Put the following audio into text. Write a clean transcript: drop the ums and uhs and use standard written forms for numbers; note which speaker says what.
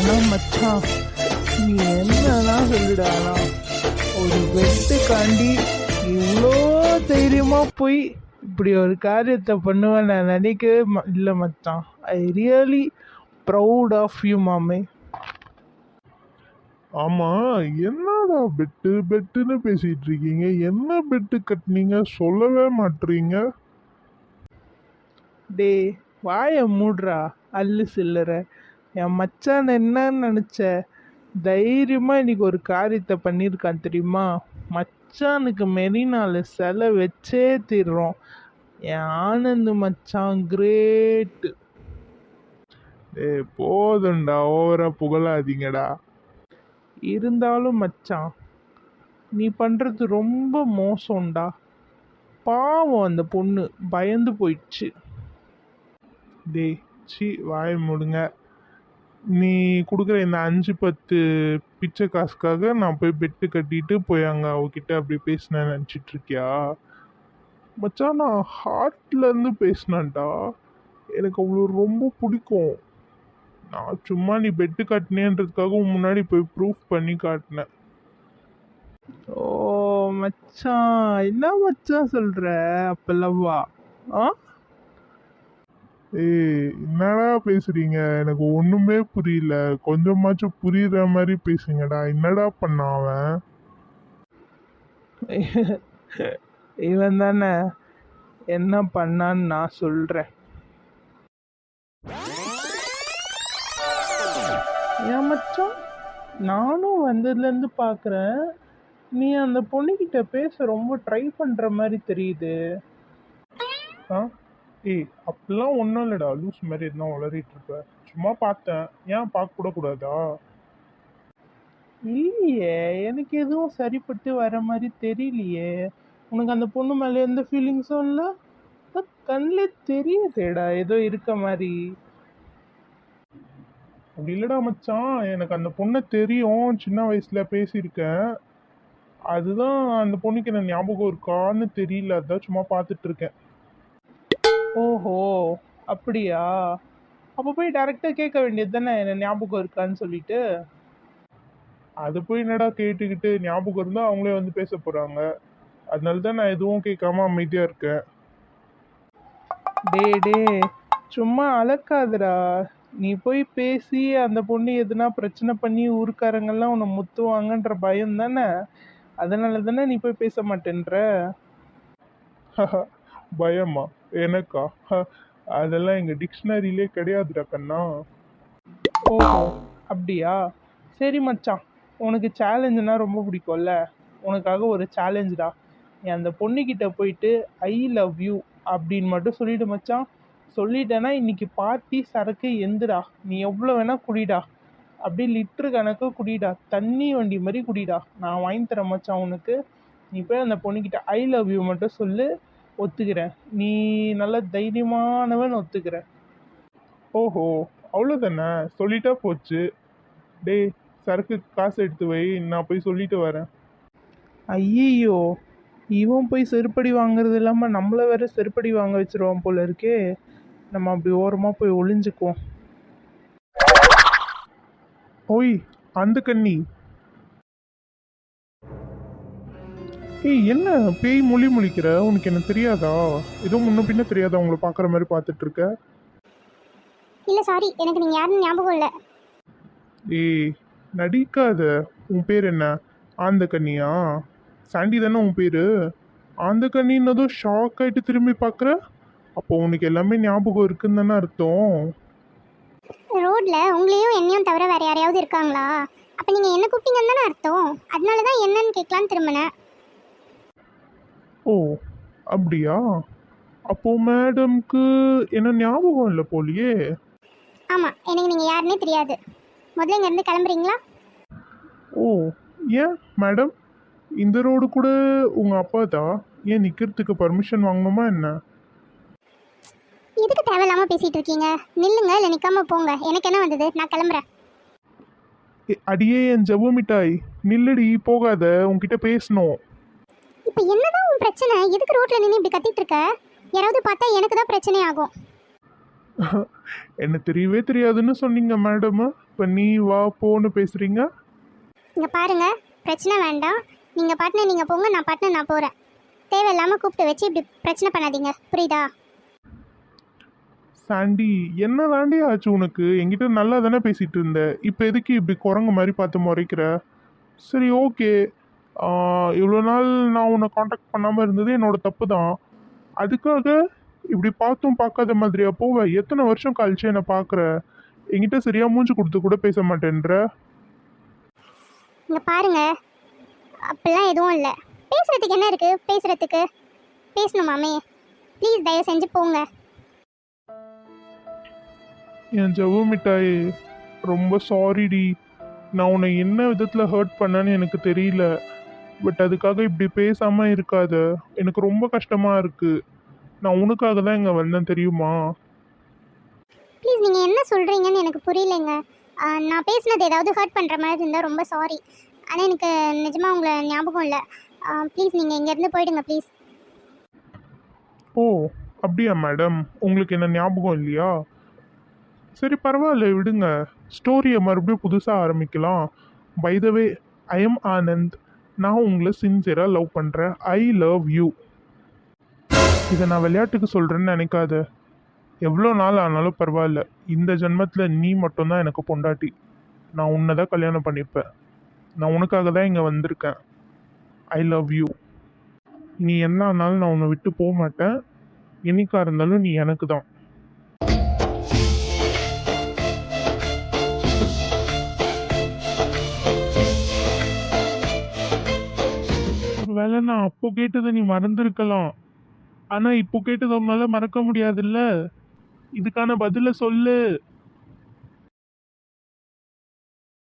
Speaker 1: ஆனா மச்சான், நீ என்னதான் சொல்லிடானா, ஒரு வெட்டுக்காண்டி இவ்வளோ தைரியமா போய் இப்படி ஒரு காரியத்தை பண்ணுவேன் நான் நினைக்கவே இல்லை மச்சான். I really proud of you மாமே.
Speaker 2: ஆமா, என்னடா பெட்டு பெட்டுன்னு பேசிட்டு இருக்கீங்க? என்ன பெட்டு கட்டுனீங்க சொல்லவே மாட்டீங்க?
Speaker 1: டே, வாயை மூடுறா அல்லு சில்லற. என் மச்சான் என்னன்னு நினச்ச? தைரியமாக இன்னைக்கு ஒரு காரியத்தை பண்ணியிருக்கான் தெரியுமா? மச்சானுக்கு மெரினால சிலை வச்சே தீர்றோம். என் ஆனந்த் மச்சான் கிரேட்டு.
Speaker 2: ஏ போதும்டா, ஓவரா புகழாதீங்கடா.
Speaker 1: இருந்தாலும் மச்சான், நீ பண்ணுறது ரொம்ப மோசம்டா. பாவம் அந்த பொண்ணு பயந்து போயிடுச்சு.
Speaker 2: டேய் சி வாய மூடுங்க. நீ கொடுக்குற இந்த 5-10 பிச்சை காசுக்காக நான் போய் பெட்டு கட்டிட்டு போய் அங்கே அவகிட்ட அப்படி பேசினேன்னு நினச்சிட்டு இருக்கியா? மச்சான், நான் ஹார்ட்லேருந்து பேசினேன்டா. எனக்கு அவ்வளோ ரொம்ப பிடிக்கும். நான் சும்மா நீ பெட்டு கட்டினேன்றதுக்காக உன் முன்னாடி போய் ப்ரூஃப் பண்ணி காட்டினேன்.
Speaker 1: ஓ மச்சான், என்ன மச்சான் சொல்கிற? அப்பெல்லாம் வா. ஆ
Speaker 2: ஏய் என்னடா பேசுறீங்க? எனக்கு ஒன்றுமே புரியல. கொஞ்சமாச்சும் புரியுற மாதிரி பேசுங்கடா. என்னடா பண்ண அவன்?
Speaker 1: இவன் தானே என்ன பண்ணான்னு நான் சொல்கிறேன். ஏன் மச்சான், நானும் வந்ததுலேருந்து பார்க்குறேன், நீ அந்த பொண்ணுக்கிட்ட பேச ரொம்ப ட்ரை பண்ணுற மாதிரி தெரியுது.
Speaker 2: ஆ ஏய் அப்படிலாம் ஒன்றும் இல்லைடா, லூஸ் மாதிரி எதுனா உளறிட்டு இருப்ப. சும்மா பார்த்தேன். ஏன் பார்க்க கூட கூடாதா?
Speaker 1: இல்லையே, எனக்கு எதுவும் சரிப்பட்டு வர மாதிரி தெரியலையே. உனக்கு அந்த பொண்ணு மேலே எந்த ஃபீலிங்ஸும் இல்லை? கண்ணிலே தெரியுதேடா ஏதோ இருக்க மாதிரி.
Speaker 2: அப்படி இல்லைடா மச்சான், எனக்கு அந்த பொண்ணை தெரியும். சின்ன வயசுல பேசியிருக்கேன். அதுதான் அந்த பொண்ணுக்கு என்ன ஞாபகம் இருக்கான்னு தெரியல. அதான் சும்மா பார்த்துட்டு இருக்கேன்.
Speaker 1: ஓஹோ, அப்படியா? அப்போ போய் டைரெக்டாக கேட்க வேண்டியது தானே என்ன ஞாபகம் இருக்கான்னு சொல்லிட்டு.
Speaker 2: அது போய் என்னடா கேட்டுக்கிட்டு, ஞாபகம் இருந்தால் அவங்களே வந்து பேச போகிறாங்க. அதனால தான் நான் எதுவும் கேட்காம அமைதியாக இருக்கேன்.
Speaker 1: டே டே, சும்மா அலக்காதடா. நீ போய் பேசி அந்த பொண்ணு எதுனா பிரச்சனை பண்ணி ஊருக்காரங்கெல்லாம் உன்னை முத்துவாங்கன்ற பயம் தானே? அதனால தானே நீ போய் பேச மாட்டேன்ற.
Speaker 2: பயமா? எனக்கா? அதெல்லாம் எங்கள் டிக்ஷனரியிலே கிடையாதுடா கண்ணா.
Speaker 1: ஓஹோ, அப்படியா? சரி மச்சான், உனக்கு சேலஞ்சுனா ரொம்ப பிடிக்கும்ல, உனக்காக ஒரு சேலஞ்சுடா. நீ அந்த பொண்ணுக்கிட்ட போயிட்டு ஐ லவ் யூ அப்படின்னு மட்டும் சொல்லிடு மச்சான். சொல்லிட்டேன்னா இன்னைக்கு பார்ட்டி சரக்கு எந்துடா, நீ எவ்வளோ வேணா குடிடா. அப்படியே லிட்ரு கணக்கு குடிடா, தண்ணி வண்டி மாதிரி குடிடா. நான் வாங்கி தரேன் மச்சான் உனக்கு. நீ போய் அந்த பொண்ணுக்கிட்ட ஐ லவ் யூ மட்டும் சொல்லு, ஒத்துக்கிறேன். நீ நல்ல தைரியமானவன், ஒத்துக்கிறேன்.
Speaker 2: ஓஹோ, அவ்வளோதானே? சொல்லிட்டா போச்சு. டேய் சரக்கு காசு எடுத்து வை, நான் போய் சொல்லிட்டு வரேன்.
Speaker 1: ஐயையோ, இவன் போய் செருப்படி வாங்குறது இல்லாமல் நம்மளை வேற செருப்படி வாங்க வச்சிருவான் போல இருக்கே. நம்ம அப்படி ஓரமாக போய் ஒளிஞ்சுக்குவோம்.
Speaker 2: ஓய் அந்த கண்ணி. ஏய் என்ன பேய் மொழி முழிக்கிற? உனக்கு என்ன தெரியாதா? ஏதோ முன்ன பின்ன தெரியாதா உங்களை பார்க்குற மாதிரி பார்த்துட்டு இருக்க?
Speaker 3: இல்லை சாரி, எனக்கு நீங்கள் யாருன்னு ஞாபகம் இல்லை.
Speaker 2: ஏய் நடிக்காத. உன் பேர் என்ன? ஆந்த கண்ணியா? சாண்டி தானே உன் பேர்? ஆந்த கண்ணின்னதும் ஷாக் ஆகிட்டு திரும்பி பார்க்குற. அப்போ உனக்கு எல்லாமே ஞாபகம் இருக்குன்னு தானே அர்த்தம்.
Speaker 3: ரோட்டில் உங்களையும் என்னையும் தவிர வேறு யாரையாவது இருக்காங்களா? அப்போ நீங்கள் என்ன கூப்பிட்டீங்கன்னு தானே அர்த்தம். அதனால தான் என்னன்னு கேட்கலான்னு திரும்பினேன்.
Speaker 2: ஓ அப்படியா? அப்போ மேடம்க்கு என்ன ஞாபகம் இல்லை போலியே.
Speaker 3: ஆமாம், எனக்கு நீங்கள் யாருன்னே தெரியாது. முதல்ல இங்கேருந்து கிளம்புறீங்களா?
Speaker 2: ஓ ஏன் மேடம்? இந்த ரோடு கூட உங்கள் அப்பா தான். ஏன் நிற்கிறதுக்கு பர்மிஷன் வாங்கணுமா என்ன?
Speaker 3: எதுக்கு தேவையில்லாமல் பேசிகிட்டு இருக்கீங்க? நில்லுங்க, இல்லை நிற்காம போங்க. எனக்கு என்ன வந்தது? நான் கிளம்புறேன்.
Speaker 2: அடியே என் ஜவ்வு மிட்டாய், நில்லடி, போகாத, உன்கிட்ட பேசணும்.
Speaker 3: இப்போ என்னதான் உன் பிரச்சனை? எதுக்கு ரோட்டில் நின்று இப்படி கத்திட்டு இருக்க? யாராவது பார்த்தா எனக்கு தான் பிரச்சனை ஆகும்.
Speaker 2: என்ன தெரியவே தெரியாதுன்னு சொன்னீங்க மேடம். இப்போ நீ வா போன்னு பேசுறீங்க.
Speaker 3: இங்கே பாருங்க, பிரச்சனை வேண்டாம். நீங்கள் பாட்டுன்னு நீங்கள் போங்க, நான் பாட்டுன்னு நான் போகிறேன். தேவையில்லாமல் கூப்பிட்டு வச்சு இப்படி பிரச்சனை பண்ணாதீங்க, புரியுதா?
Speaker 2: சாண்டி, என்ன தாண்டி ஆச்சு உனக்கு? என்கிட்ட நல்லா தானே பேசிட்டு இருந்த, இப்போ எதுக்கு இப்படி குரங்கு மாதிரி பார்த்து முறைக்கிற? சரி, ஓகே. இவ்வளோ நாள் நான் உன்னை காண்டாக்ட் பண்ணாமல் இருந்தது என்னோட தப்பு தான். அதுக்காக இப்படி பார்த்தும் பார்க்காத மாதிரியா போவ? எத்தனை வருஷம் கழிச்சு என்னை பார்க்குற? என்கிட்ட சரியா மூஞ்சி கொடுத்து கூட பேச மாட்டேன்ற.
Speaker 3: இங்கே பாருங்க, அப்படிலாம் எதுவும் இல்லை. பேசுகிறதுக்கு என்ன இருக்குது? பேசுகிறதுக்கு பேசணுமாமே. ப்ளீஸ் தயவு செஞ்சு போங்க.
Speaker 2: என் ஜவ்வு மிட்டாய், ரொம்ப சாரிடி. நான் உன்னை என்ன விதத்தில் ஹர்ட் பண்ணேன்னு எனக்கு தெரியல. பட் அதுக்காக இப்படி பேசாமல் இருக்காத. எனக்கு ரொம்ப கஷ்டமாக இருக்குது. நான் உனக்காக தான் இங்கே வந்தேன், தெரியுமா?
Speaker 3: ப்ளீஸ், நீங்கள் என்ன சொல்கிறீங்கன்னு எனக்கு புரியலைங்க. நான் பேசுனது ஏதாவது ஹர்ட் பண்ணுற மாதிரி இருந்தால் ரொம்ப சாரி. ஆனால் எனக்கு நிஜமாக உங்களை ஞாபகம் இல்லை. ப்ளீஸ் நீங்கள் இங்கேருந்து போயிடுங்க ப்ளீஸ்.
Speaker 2: ஓ, அப்படியா மேடம்? உங்களுக்கு என்ன ஞாபகம் இல்லையா? சரி, பரவாயில்ல, விடுங்க. ஸ்டோரியை மறுபடியும் புதுசாக ஆரம்பிக்கலாம். By the way, I am Anand. நான் உங்களை சின்சியராக லவ் பண்ணுறேன். I love you. இதை நான் விளையாட்டுக்கு சொல்கிறேன்னு நினைக்காத. எவ்வளோ நாள் ஆனாலும் பரவாயில்ல. இந்த ஜென்மத்தில் நீ மட்டும்தான் எனக்கு பொண்டாட்டி. நான் உன்னை தான் கல்யாணம் பண்ணிப்பேன். நான் உனக்காக தான் இங்கே வந்திருக்கேன். ஐ லவ் யூ. நீ என்ன ஆனாலும் நான் உன்னை விட்டு போக மாட்டேன். என்னைக்கா இருந்தாலும் நீ எனக்கு தான். ஒருவேளை நான் அப்போ கேட்டதை நீ மறந்துருக்கலாம். ஆனால் இப்போ கேட்டதை உன்னால மறக்க முடியாதுல்ல. இதுக்கான பதிலை சொல்லு.